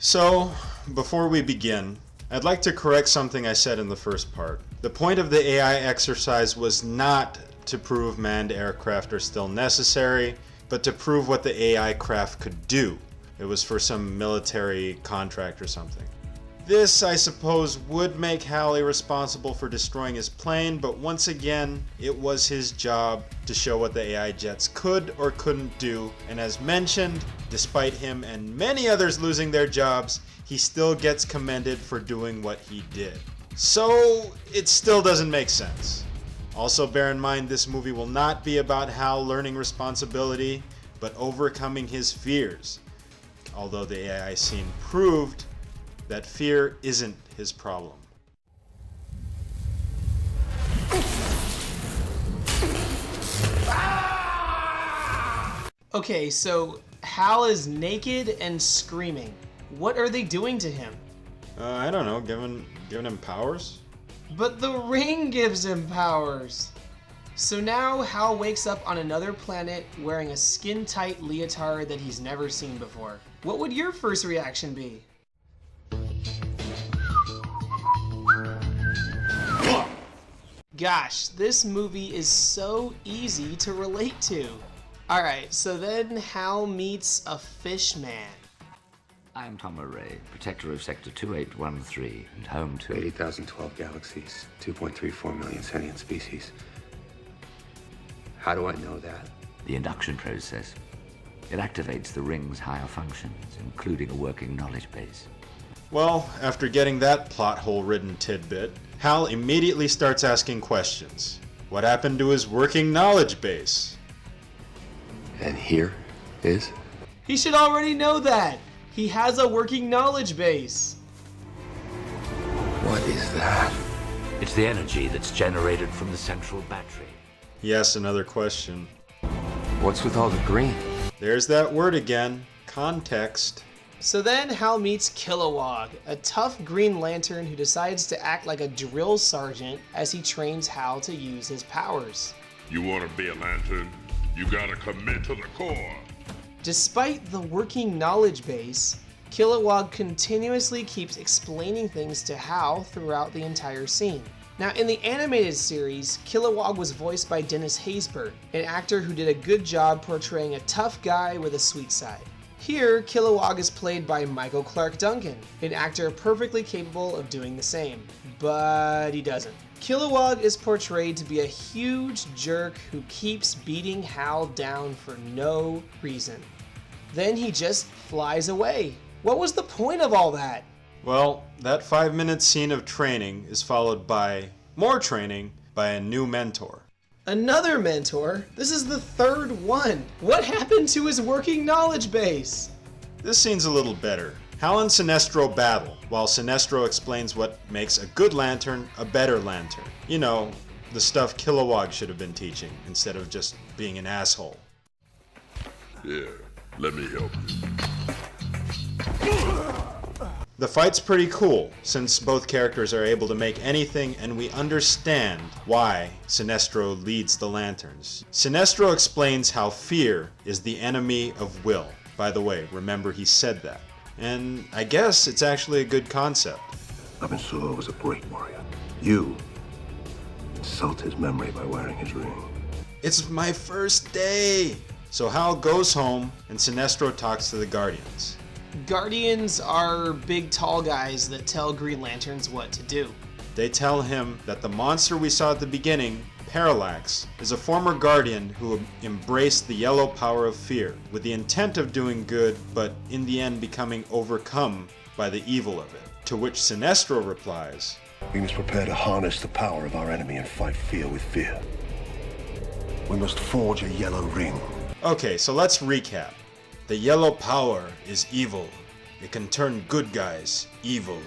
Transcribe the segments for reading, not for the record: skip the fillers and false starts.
So, before we begin, I'd like to correct something I said in the first part. The point of the AI exercise was not to prove manned aircraft are still necessary, but to prove what the AI craft could do. It was for some military contract or something. This, I suppose, would make Hal irresponsible for destroying his plane, but once again, it was his job to show what the AI jets could or couldn't do, and as mentioned, despite him and many others losing their jobs, he still gets commended for doing what he did. So, it still doesn't make sense. Also bear in mind this movie will not be about Hal learning responsibility, but overcoming his fears. Although the AI scene proved that fear isn't his problem. Okay, so Hal is naked and screaming. What are they doing to him? I don't know, giving him powers? But the ring gives him powers. So now Hal wakes up on another planet wearing a skin-tight leotard that he's never seen before. What would your first reaction be? Gosh, this movie is so easy to relate to. Alright, so then Hal meets a fish man. I'm Tom Array, protector of Sector 2813 and home to 80,012 galaxies, 2.34 million sentient species. How do I know that? the induction process. It activates the ring's higher functions, including a working knowledge base. Well, after getting that plot hole-ridden tidbit, Hal immediately starts asking questions. What happened to his working knowledge base? And here is? He should already know that. He has a working knowledge base. What is that? It's the energy that's generated from the central battery. Yes, another question. What's with all the green? There's that word again, context. So then Hal meets Kilowog, a tough Green Lantern who decides to act like a drill sergeant as he trains Hal to use his powers. You want to be a lantern? You gotta commit to the core. Despite the working knowledge base, Kilowog continuously keeps explaining things to Hal throughout the entire scene. Now, in the animated series, Kilowog was voiced by Dennis Haysbert, an actor who did a good job portraying a tough guy with a sweet side. Here, Kilowog is played by Michael Clark Duncan, an actor perfectly capable of doing the same, but he doesn't. Kilowog is portrayed to be a huge jerk who keeps beating Hal down for no reason. Then he just flies away. What was the point of all that? Well, that 5-minute scene of training is followed by more training by a new mentor. Another mentor? This is the third one. What happened to his working knowledge base? This scene's a little better. Hal and Sinestro battle, while Sinestro explains what makes a good lantern a better lantern. You know, the stuff Kilowog should have been teaching, instead of just being an asshole. Here, let me help you. The fight's pretty cool, since both characters are able to make anything and we understand why Sinestro leads the Lanterns. Sinestro explains how fear is the enemy of will. By the way, remember he said that. And I guess it's actually a good concept. Abensur was a great warrior. You insult his memory by wearing his ring. It's my first day! So Hal goes home and Sinestro talks to the Guardians. Guardians are big tall guys that tell Green Lanterns what to do. They tell him that the monster we saw at the beginning, Parallax, is a former Guardian who embraced the yellow power of fear with the intent of doing good, but in the end becoming overcome by the evil of it. To which Sinestro replies, We must prepare to harness the power of our enemy and fight fear with fear. We must forge a yellow ring. Okay, so let's recap. The yellow power is evil. It can turn good guys evil.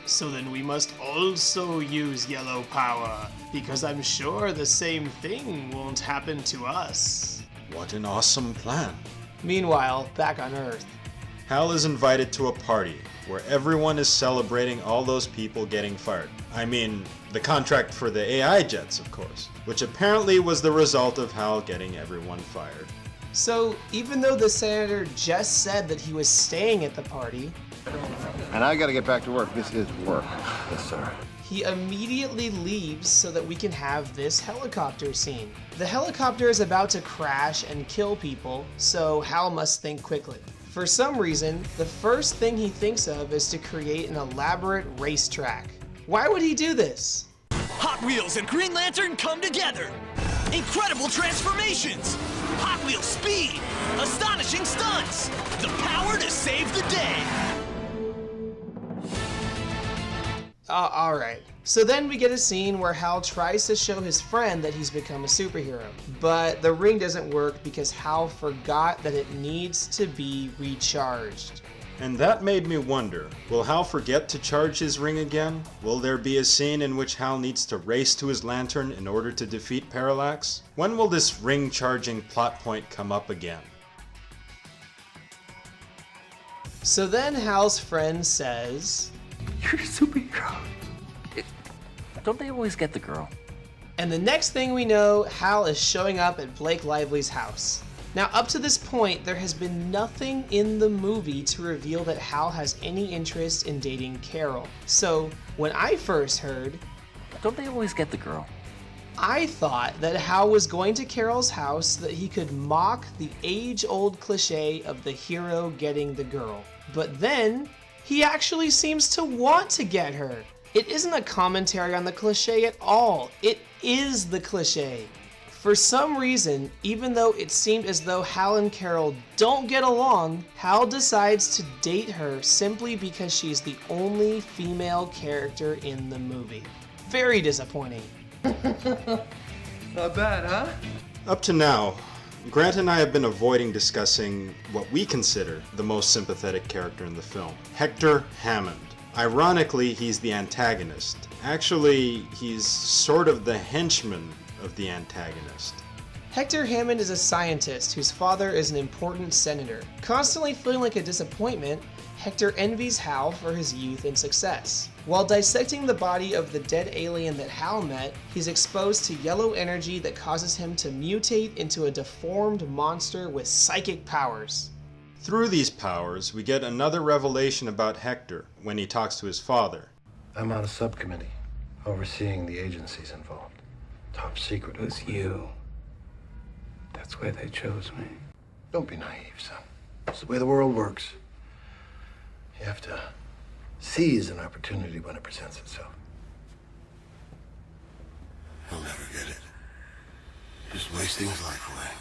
So then we must also use yellow power, because I'm sure the same thing won't happen to us. What an awesome plan. Meanwhile, back on Earth. Hal is invited to a party where everyone is celebrating all those people getting fired. I mean, the contract for the AI jets, of course, which apparently was the result of Hal getting everyone fired. So, even though the senator just said that he was staying at the party, And I gotta get back to work. This is work. Yes, sir. He immediately leaves so that we can have this helicopter scene. The helicopter is about to crash and kill people, so Hal must think quickly. For some reason, the first thing he thinks of is to create an elaborate racetrack. Why would he do this? Hot Wheels and Green Lantern come together. Incredible transformations. Hot Wheels speed. Astonishing stunts. The power to save the day. Alright. So then we get a scene where Hal tries to show his friend that he's become a superhero. But the ring doesn't work because Hal forgot that it needs to be recharged. And that made me wonder, will Hal forget to charge his ring again? Will there be a scene in which Hal needs to race to his lantern in order to defeat Parallax? When will this ring charging plot point come up again? So then Hal's friend says, You're a superhero. Don't they always get the girl? and the next thing we know, Hal is showing up at Blake Lively's house. Now, up to this point, there has been nothing in the movie to reveal that Hal has any interest in dating Carol. So, when I first heard, Don't they always get the girl? I thought that Hal was going to Carol's house so that he could mock the age-old cliche of the hero getting the girl. But then, he actually seems to want to get her. It isn't a commentary on the cliche at all. It is the cliche. For some reason, even though it seemed as though Hal and Carol don't get along, Hal decides to date her simply because she's the only female character in the movie. Very disappointing. Not bad, huh? Up to now, Grant and I have been avoiding discussing what we consider the most sympathetic character in the film, Hector Hammond. Ironically, he's the antagonist. Actually, he's sort of the henchman of the antagonist. Hector Hammond is a scientist whose father is an important senator. Constantly feeling like a disappointment, Hector envies Hal for his youth and success. While dissecting the body of the dead alien that Hal met, he's exposed to yellow energy that causes him to mutate into a deformed monster with psychic powers. Through these powers, we get another revelation about Hector when he talks to his father. I'm on a subcommittee overseeing the agencies involved. Top secret. It was you. That's why they chose me. Don't be naive, son. It's the way the world works. You have to seize an opportunity when it presents itself. He'll never get it. Just wasting his life away.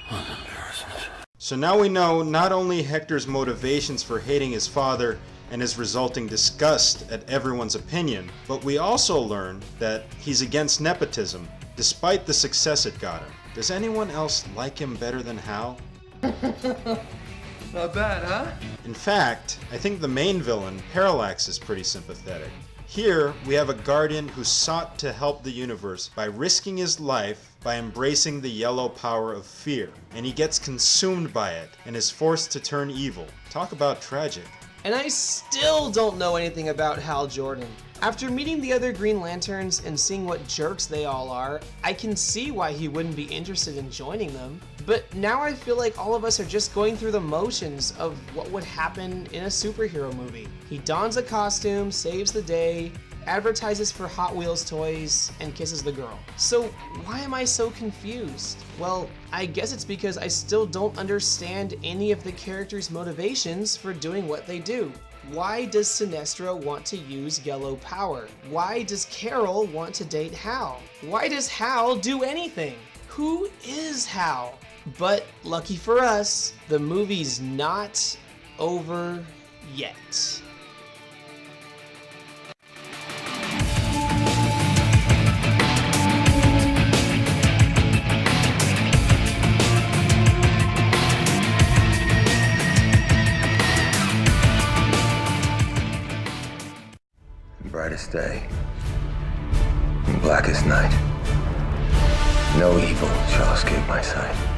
What an embarrassment. So now we know not only Hector's motivations for hating his father and his resulting disgust at everyone's opinion, but we also learn that he's against nepotism, despite the success it got him. Does anyone else like him better than Hal? Not bad, huh? In fact, I think the main villain, Parallax, is pretty sympathetic. Here, we have a guardian who sought to help the universe by risking his life by embracing the yellow power of fear, and he gets consumed by it and is forced to turn evil. Talk about tragic. And I still don't know anything about Hal Jordan. After meeting the other Green Lanterns and seeing what jerks they all are, I can see why he wouldn't be interested in joining them. But now I feel like all of us are just going through the motions of what would happen in a superhero movie. He dons a costume, saves the day, advertises for Hot Wheels toys, and kisses the girl. So why am I so confused? Well, I guess it's because I still don't understand any of the characters' motivations for doing what they do. Why does Sinestro want to use yellow power? Why does Carol want to date Hal? Why does Hal do anything? Who is Hal? But lucky for us, the movie's not over yet. Brightest day, blackest night. No evil shall escape my sight.